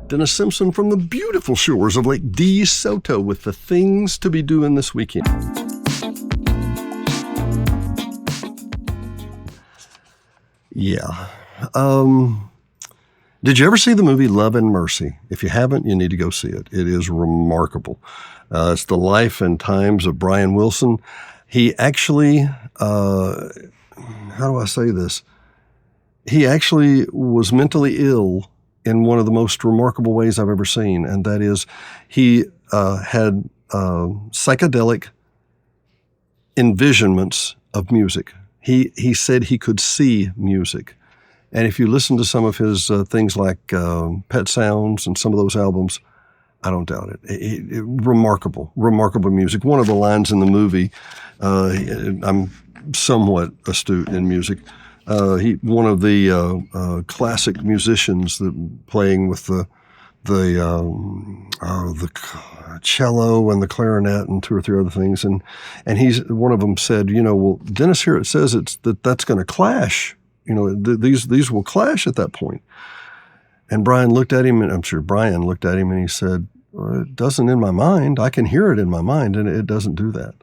Dennis Simpson from the beautiful shores of Lake DeSoto with the things to be doing this weekend. Yeah. Did you ever see the movie Love and Mercy? If you haven't, you need to go see it. It is remarkable. It's the life and times of Brian Wilson. He actually, how do I say this? He actually was mentally ill in one of the most remarkable ways I've ever seen, and that is he had psychedelic envisionments of music. He said he could see music. And if you listen to some of his things like Pet Sounds and some of those albums, I don't doubt it. Remarkable music. One of the lines in the movie, I'm somewhat astute in music. One of the classic musicians that playing with the cello and the clarinet and two or three other things, and one of them said, well, Dennis, here it says that's going to clash. These will clash at that point. And Brian looked at him, and I'm sure Brian looked at him, and he said, well, it doesn't in my mind. I can hear it in my mind, and it doesn't do that.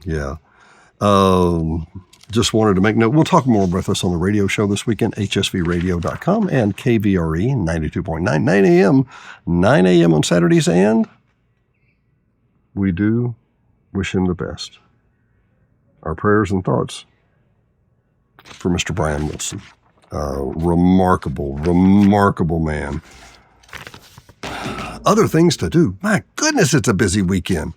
Yeah. Just wanted to make note. We'll talk more about this on the radio show this weekend, hsvradio.com and KVRE 92.9, 9 a.m. on Saturdays, and we do wish him the best. Our prayers and thoughts for Mr. Brian Wilson. Remarkable man. Other things to do. My goodness, it's a busy weekend.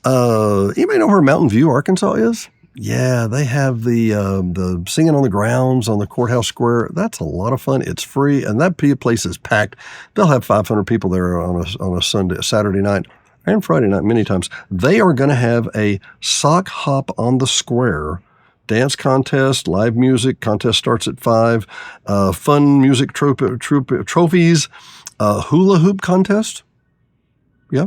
Anybody know where Mountain View, Arkansas is? Yeah, they have the Singing on the Grounds on the courthouse square. That's a lot of fun. It's free, and that place is packed. They'll have 500 people there on a Saturday night and Friday night many times. They are going to have a sock hop on the square dance contest, live music. Contest starts at 5. Fun music trophies, hula hoop contest. Yeah.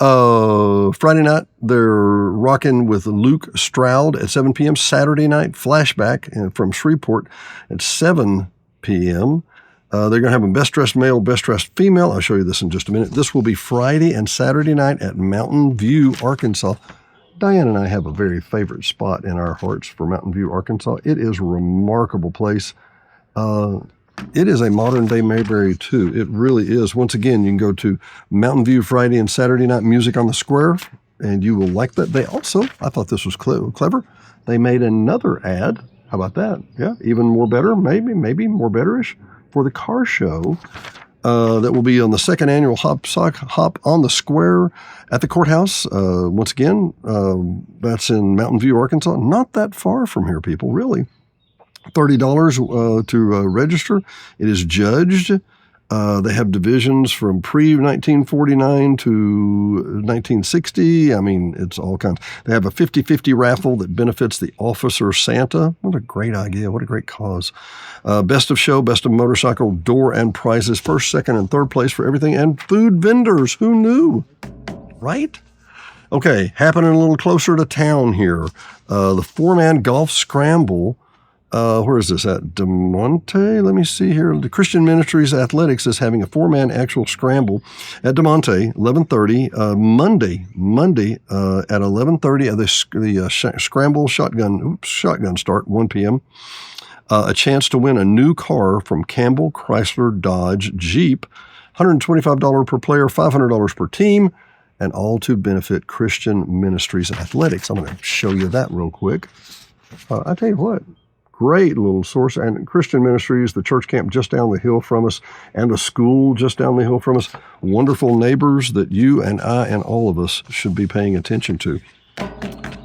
Friday night, they're rocking with Luke Stroud at 7 p.m. Saturday night, Flashback from Shreveport at 7 p.m. They're going to have a best dressed male, best dressed female. I'll show you this in just a minute. This will be Friday and Saturday night at Mountain View, Arkansas. Diane and I have a very favorite spot in our hearts for Mountain View, Arkansas. It is a remarkable place. It is a modern-day Mayberry, too. It really is. Once again, you can go to Mountain View Friday and Saturday night music on the square, and you will like that. They also, I thought this was clever, they made another ad. How about that? Yeah, even more better, maybe more betterish, for the car show that will be on the second annual Hop on the Square at the courthouse. Once again, that's in Mountain View, Arkansas. Not that far from here, people, really. $30 to register. It is judged. They have divisions from pre-1949 to 1960. I mean, it's all kinds. They have a 50-50 raffle that benefits the Officer Santa. What a great idea. What a great cause. Best of show, best of motorcycle, door and prizes, first, second, and third place for everything, and food vendors. Who knew? Right? Okay, happening a little closer to town here. The 4-man golf scramble. Where is this at? DeMonte? Let me see here. The Christian Ministries Athletics is having a 4-man actual scramble at DeMonte, 11:30, Monday at 11:30. The scramble shotgun start, 1 p.m. A chance to win a new car from Campbell Chrysler Dodge Jeep, $125 per player, $500 per team, and all to benefit Christian Ministries Athletics. I'm going to show you that real quick. I tell you what. Great little source. And Christian Ministries, the church camp just down the hill from us, and the school just down the hill from us. Wonderful neighbors that you and I and all of us should be paying attention to. A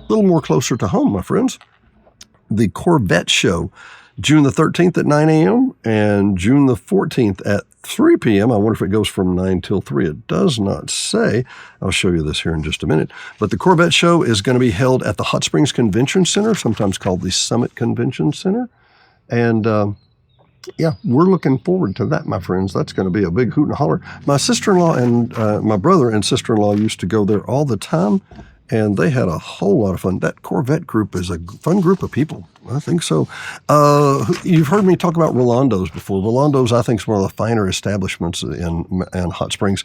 little more closer to home, my friends. The Corvette Show, June the 13th at 9 a.m. and June the 14th at 3 p.m. I wonder if it goes from 9 till 3. It does not say. I'll show you this here in just a minute. But the Corvette Show is going to be held at the Hot Springs Convention Center, sometimes called the Summit Convention Center. And yeah, we're looking forward to that, my friends. That's going to be a big hoot and holler. My sister-in-law and my brother and sister-in-law used to go there all the time. and they had a whole lot of fun. That Corvette group is a fun group of people. I think so. You've heard me talk about Rolando's before. Rolando's, I think, is one of the finer establishments in Hot Springs.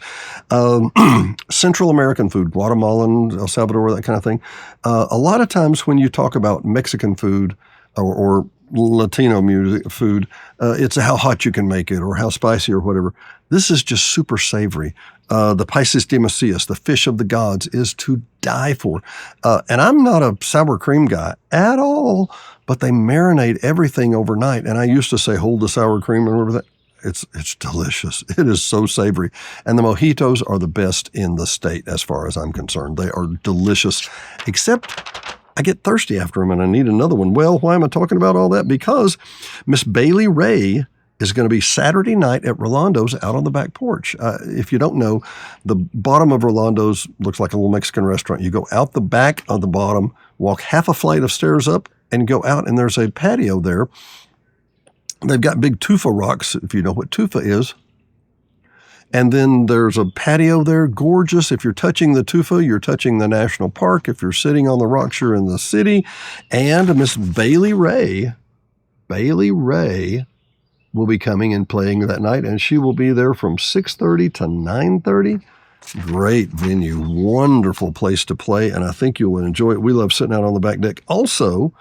Central American food, Guatemalan, El Salvador, that kind of thing. A lot of times when you talk about Mexican food or Latino music food, it's how hot you can make it or how spicy or whatever. This is just super savory. The Paices de Macias, the fish of the gods, is to die for. And I'm not a sour cream guy at all, but they marinate everything overnight. And I used to say, hold the sour cream, remember that? It's delicious. It is so savory. And the mojitos are the best in the state as far as I'm concerned. They are delicious, except I get thirsty after them and I need another one. Well, why am I talking about all that? Because Miss Bailey Ray is going to be Saturday night at Rolando's out on the back porch. If you don't know, the bottom of Rolando's looks like a little Mexican restaurant. You go out the back of the bottom, walk half a flight of stairs up, and go out, and there's a patio there. They've got big tufa rocks, if you know what tufa is. And then there's a patio there, gorgeous. If you're touching the tufa, you're touching the national park. If you're sitting on the rocks, you're in the city. And Miss Bailey Ray will be coming and playing that night, and she will be there from 6:30 to 9:30. Great venue, wonderful place to play, and I think you'll enjoy it. We love sitting out on the back deck. Also,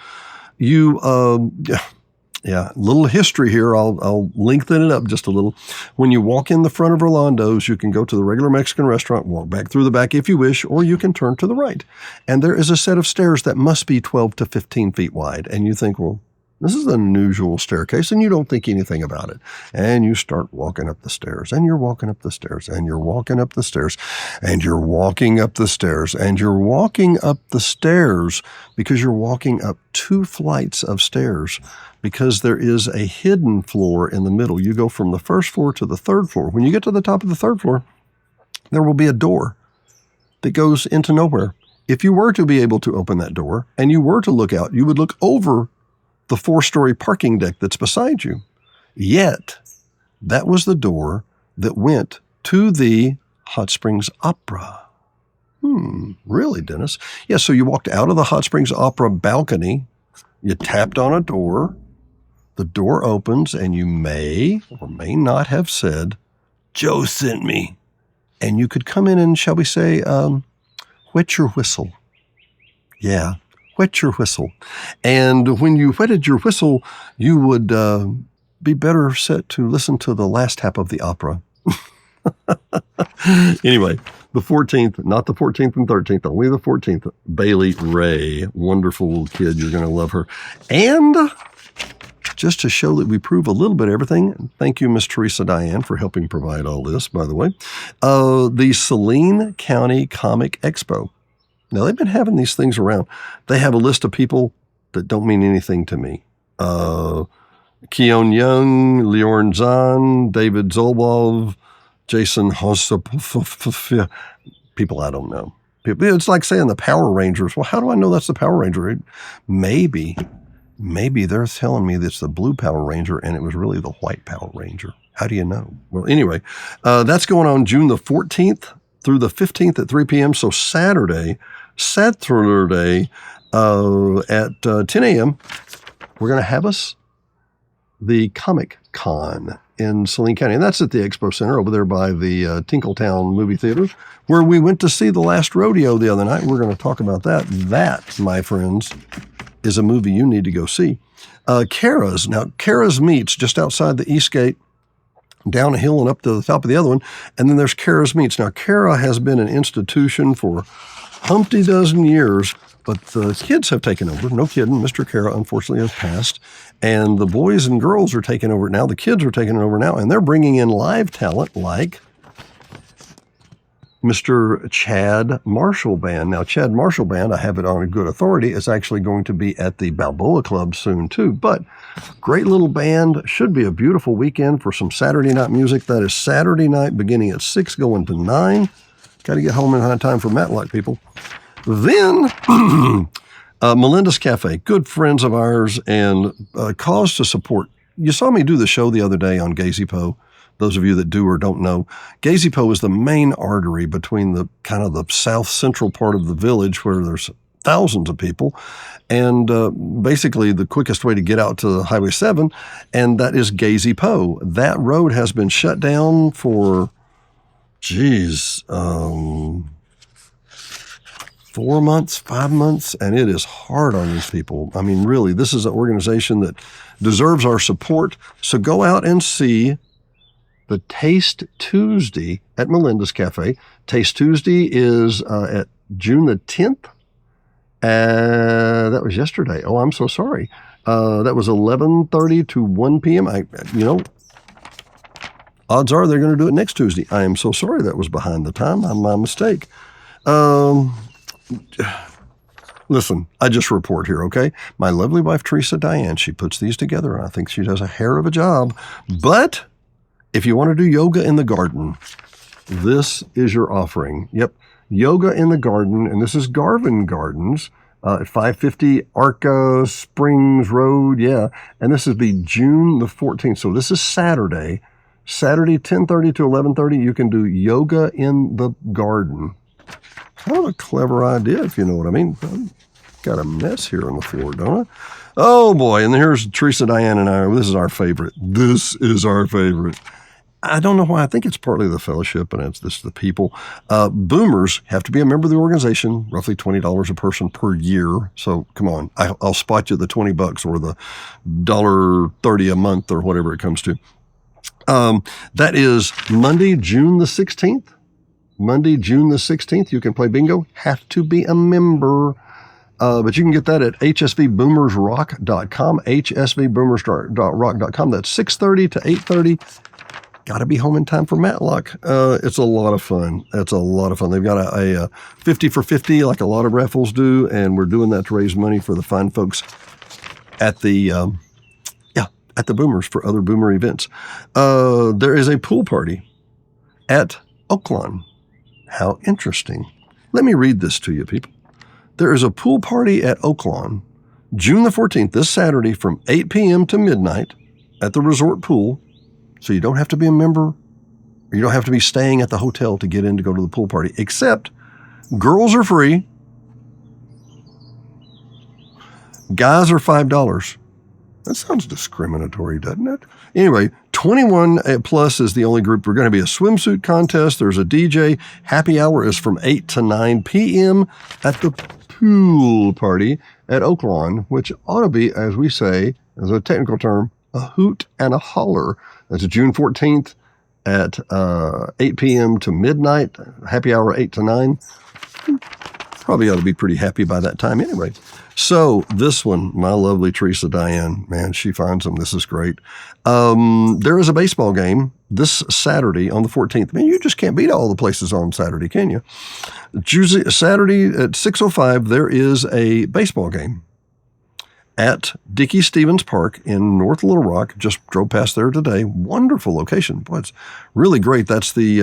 little history here. I'll lengthen it up just a little. When you walk in the front of Rolando's, you can go to the regular Mexican restaurant, walk back through the back if you wish, or you can turn to the right. And there is a set of stairs that must be 12 to 15 feet wide. And you think, well, this is an unusual staircase, and you don't think anything about it. And you start walking up the stairs, and you're walking up the stairs, and you're walking up the stairs, and you're walking up the stairs, and you're walking up the stairs because you're walking up 2 flights of stairs because there is a hidden floor in the middle. You go from the first floor to the 3rd floor. When you get to the top of the 3rd floor, there will be a door that goes into nowhere. If you were to be able to open that door and you were to look out, you would look over the 4-story parking deck that's beside you. Yet, that was the door that went to the Hot Springs Opera. Really, Dennis? Yeah, so you walked out of the Hot Springs Opera balcony, you tapped on a door, the door opens, and you may or may not have said, "Joe sent me." And you could come in and, shall we say, wet your whistle. Yeah. Wet your whistle. And when you wetted your whistle, you would be better set to listen to the last half of the opera. Anyway, the 14th, not the 14th and 13th, only the 14th, Bailey Ray. Wonderful little kid. You're going to love her. And just to show that we prove a little bit of everything, thank you, Miss Teresa Diane, for helping provide all this, by the way. The Saline County Comic Expo. Now, they've been having these things around. They have a list of people that don't mean anything to me. Keon Young, Leorn Zahn, David Zolbov, Jason Hossop, people I don't know. It's like saying the Power Rangers. Well, how do I know that's the Power Ranger? Maybe they're telling me that's the blue Power Ranger and it was really the white Power Ranger. How do you know? Well, anyway, that's going on June the 14th through the 15th at 3 p.m. So Saturday at 10 a.m., we're going to have us the Comic Con in Saline County. And that's at the Expo Center over there by the Tinkletown movie theater, where we went to see The Last Rodeo the other night. We're going to talk about that. That, my friends, is a movie you need to go see. Kara's. Now, Kara's Meats just outside the East Gate, down a hill and up to the top of the other one. And then there's Kara's Meats. Now, Kara has been an institution for Humpty dozen years, but the kids have taken over. No kidding. Mr. Kara, unfortunately, has passed. And the boys and girls are taking over it now. The kids are taking it over now. And they're bringing in live talent like Mr. Chad Marshall Band. Now, Chad Marshall Band, I have it on a good authority, is actually going to be at the Balboa Club soon, too. But great little band. Should be a beautiful weekend for some Saturday night music. That is Saturday night beginning at 6, going to 9. Got to get home in time for Matlock, people. Then, Melinda's Cafe, good friends of ours and cause to support. You saw me do the show the other day on Gazy Poe, those of you that do or don't know, Gazebo is the main artery between the kind of the south central part of the village where there's thousands of people, and basically the quickest way to get out to Highway 7, and that is Gazebo. That road has been shut down for, 4 months, 5 months, and it is hard on these people. I mean, really, this is an organization that deserves our support. So go out and see the Taste Tuesday at Melinda's Cafe. Taste Tuesday is at June the 10th. That was yesterday. Oh, I'm so sorry. That was 11:30 to 1 p.m. Odds are they're going to do it next Tuesday. I am so sorry that was behind the time. My mistake. Listen, I just report here, okay? My lovely wife, Teresa Diane, she puts these together, and I think she does a hair of a job. But if you want to do yoga in the garden, this is your offering. Yep, yoga in the garden, and this is Garvin Gardens at 550 Arca Springs Road, yeah. And this is be June the 14th, so this is Saturday, 10:30 to 11:30. You can do yoga in the garden. Kind of a clever idea, if you know what I mean. I've got a mess here on the floor, don't I? Oh, boy. And here's Teresa, Diane, and I. This is our favorite. I don't know why. I think it's partly the fellowship, and it's the people. Boomers have to be a member of the organization, roughly $20 a person per year. So come on. I'll spot you the $20 or the $1.30 a month or whatever it comes to. That is Monday, June the 16th. Monday, June the 16th, you can play bingo. Have to be a member. But you can get that at hsvboomersrock.com, hsvboomersrock.com. That's 6:30 to 8:30. Got to be home in time for Matlock. It's a lot of fun. It's a lot of fun. They've got a 50 for 50 like a lot of raffles do, and we're doing that to raise money for the fine folks at the Boomers for other Boomer events. There is a pool party at Oaklawn. How interesting. Let me read this to you, people. There is a pool party at Oaklawn, June the 14th, this Saturday from 8 p.m. to midnight at the resort pool. So you don't have to be a member, or you don't have to be staying at the hotel to get in to go to the pool party, except girls are free. Guys are $5. That sounds discriminatory, doesn't it? Anyway, 21 plus is the only group. We're going to be a swimsuit contest. There's a DJ. Happy hour is from 8 to 9 p.m. at the pool party at Oaklawn, which ought to be, as we say, as a technical term, a hoot and a holler. That's June 14th at 8 p.m. to midnight. Happy hour 8 to 9. Probably ought to be pretty happy by that time anyway. So this one, my lovely Teresa Diane, man, she finds them. This is great. There is a baseball game this Saturday on the 14th. Man, you just can't beat all the places on Saturday, can you? Saturday at 6:05, there is a baseball game at Dickey Stevens Park in North Little Rock. Just drove past there today. Wonderful location. Boy, it's really great. That's the,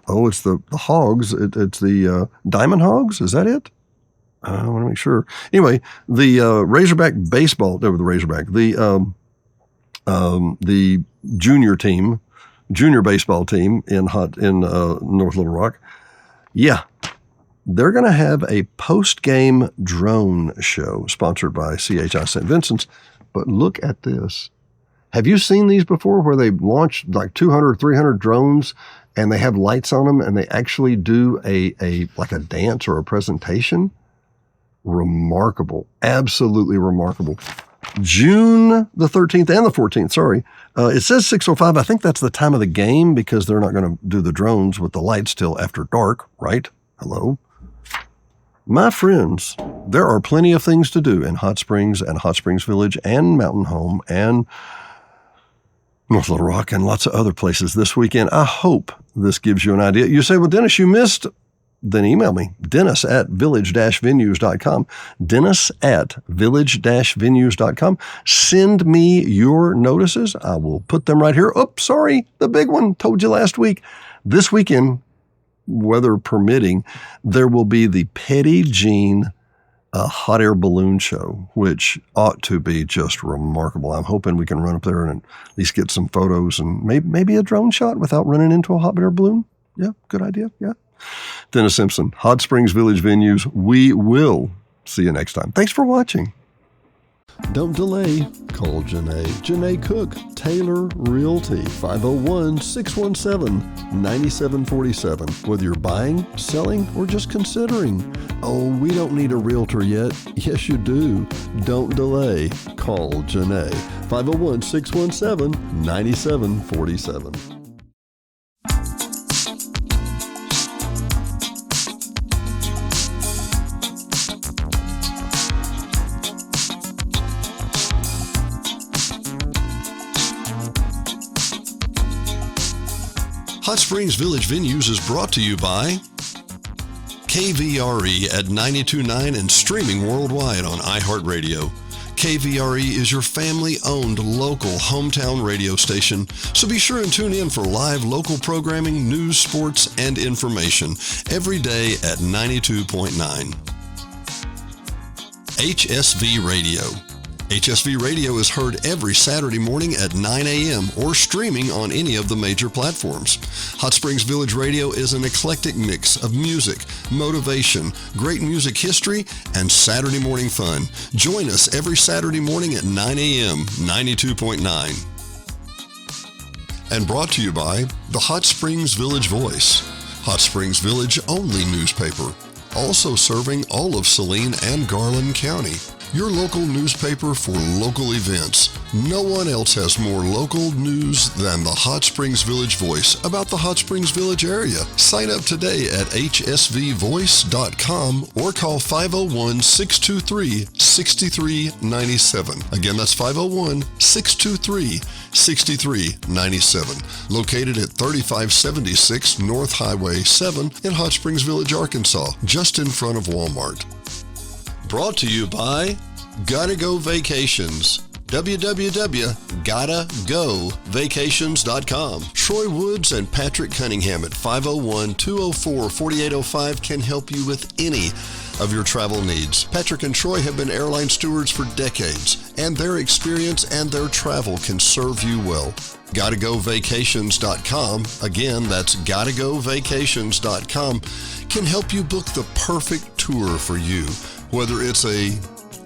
it's the Hogs. It's the Diamond Hogs. Is that it? I want to make sure. Anyway, the Razorback baseball, the Razorback, the junior baseball team in North Little Rock. Yeah, they're going to have a post-game drone show sponsored by CHI St. Vincent's. But look at this. Have you seen these before where they launch like 200, 300 drones and they have lights on them and they actually do a dance or a presentation? Remarkable. Absolutely remarkable. June the 13th and the 14th, sorry. It says 6:05. I think that's the time of the game because they're not going to do the drones with the lights till after dark, right? Hello? My friends, there are plenty of things to do in Hot Springs and Hot Springs Village and Mountain Home and North Little Rock and lots of other places this weekend. I hope this gives you an idea. You say, well, Dennis, you missed. Then email me, dennis@village-venues.com, dennis@village-venues.com. Send me your notices. I will put them right here. Oh, sorry, the big one, told you last week. This weekend, weather permitting, there will be the Petty Jean a hot air balloon show, which ought to be just remarkable. I'm hoping we can run up there and at least get some photos and maybe a drone shot without running into a hot air balloon. Yeah, good idea. Yeah. Dennis Simpson, Hot Springs Village Venues. We will see you next time. Thanks for watching. Don't delay. Call Janae. Janae Cook, Taylor Realty, 501-617-9747. Whether you're buying, selling, or just considering. Oh, we don't need a realtor yet. Yes, you do. Don't delay. Call Janae. 501-617-9747. Hot Springs Village Venues is brought to you by KVRE at 92.9 and streaming worldwide on iHeartRadio. KVRE is your family-owned local hometown radio station, so be sure and tune in for live local programming, news, sports, and information every day at 92.9. HSV Radio. HSV Radio is heard every Saturday morning at 9 a.m. or streaming on any of the major platforms. Hot Springs Village Radio is an eclectic mix of music, motivation, great music history, and Saturday morning fun. Join us every Saturday morning at 9 a.m., 92.9. And brought to you by the Hot Springs Village Voice, Hot Springs Village only newspaper, also serving all of Saline and Garland County. Your local newspaper for local events. No one else has more local news than the Hot Springs Village Voice about the Hot Springs Village area. Sign up today at hsvvoice.com or call 501-623-6397. Again, that's 501-623-6397. Located at 3576 North Highway 7 in Hot Springs Village, Arkansas, just in front of Walmart. Brought to you by Gotta Go Vacations. www.gottagovacations.com. Troy Woods and Patrick Cunningham at 501-204-4805 can help you with any of your travel needs. Patrick and Troy have been airline stewards for decades, and their experience and their travel can serve you well. GottaGoVacations.com, again, that's GottaGoVacations.com, can help you book the perfect tour for you. Whether it's a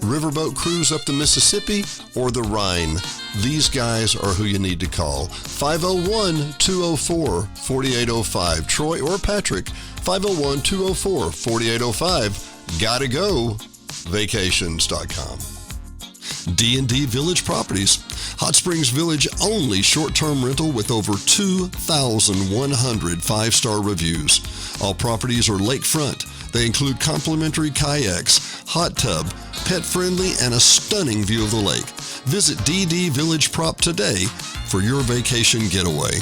riverboat cruise up the Mississippi or the Rhine, these guys are who you need to call. 501-204-4805. Troy or Patrick, 501-204-4805. GottaGoVacations.com. D&D Village Properties. Hot Springs Village only short-term rental with over 2,100 five-star reviews. All properties are lakefront. They include complimentary kayaks, hot tub, pet-friendly, and a stunning view of the lake. Visit DD Village Prop today for your vacation getaway.